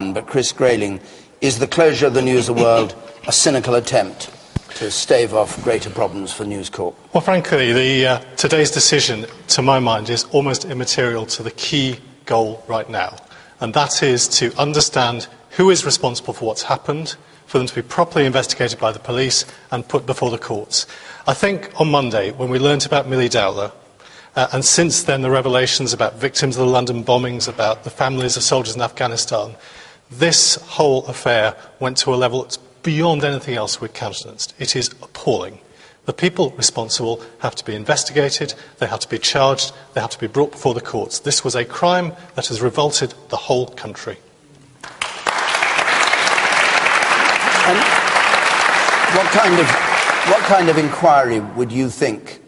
But Chris Grayling, is the closure of the News of the World a cynical attempt to stave off greater problems for News Corp? Well, frankly, today's decision, to my mind, is almost immaterial to the key goal right now, and that is to understand who is responsible for what's happened, for them to be properly investigated by the police and put before the courts. I think on Monday, when we learnt about Millie Dowler, and since then the revelations about victims of the London bombings, about the families of soldiers in Afghanistan, this whole affair went to a level that's beyond anything else we've countenanced. It is appalling. The people responsible have to be investigated, they have to be charged, they have to be brought before the courts. This was a crime that has revolted the whole country. And what kind of inquiry would you think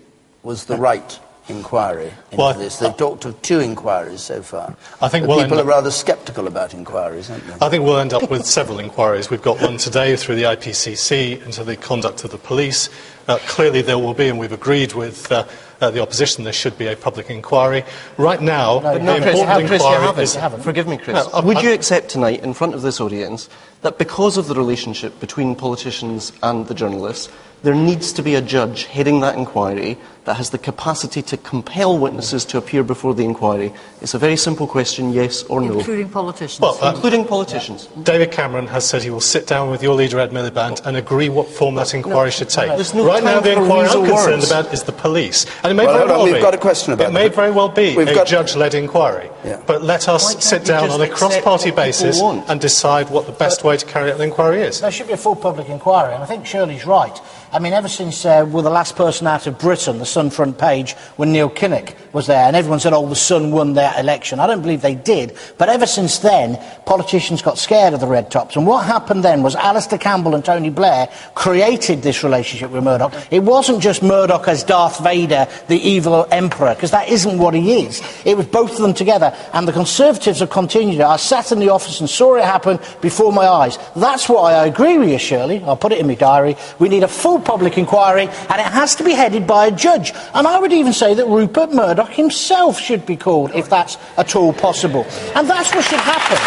was the right inquiry into this? They've talked of 2 inquiries so far. I think people are rather sceptical about inquiries, aren't they? I think we'll end up with several inquiries. We've got one today through the IPCC into the conduct of the police. Clearly there will be, and we've agreed with the opposition, there should be a public inquiry. Right now, the important inquiry is... Forgive me, Chris. Would you accept tonight, in front of this audience, that because of the relationship between politicians and the journalists, there needs to be a judge heading that inquiry that has the capacity to compel witnesses to appear before the inquiry? It's a very simple question, yes or no. Including politicians. Well, including politicians. Yeah. David Cameron has said he will sit down with your leader, Ed Miliband, and agree what form that inquiry should take. Right now, the inquiry I'm concerned about is the police. And it may we've got a question about it. It may very well be a judge-led inquiry. Yeah. But let us sit down on a cross-party basis and decide what the best way to carry out the inquiry is. There should be a full public inquiry, and I think Shirley's right. I mean, ever since we're the last person out of Britain, the Sun front page, when Neil Kinnock was there, and everyone said, oh, the Sun won their election. I don't believe they did, but ever since then, politicians got scared of the red tops, and what happened then was Alistair Campbell and Tony Blair created this relationship with Murdoch. It wasn't just Murdoch as Darth Vader, the evil emperor, because that isn't what he is. It was both of them together, and the Conservatives have continued it. I sat in the office and saw it happen before my eyes. That's why I agree with you, Shirley. I'll put it in my diary. We need a full public inquiry, and it has to be headed by a judge. And I would even say that Rupert Murdoch himself should be called, if that's at all possible. And that's what should happen.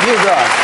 Hugh.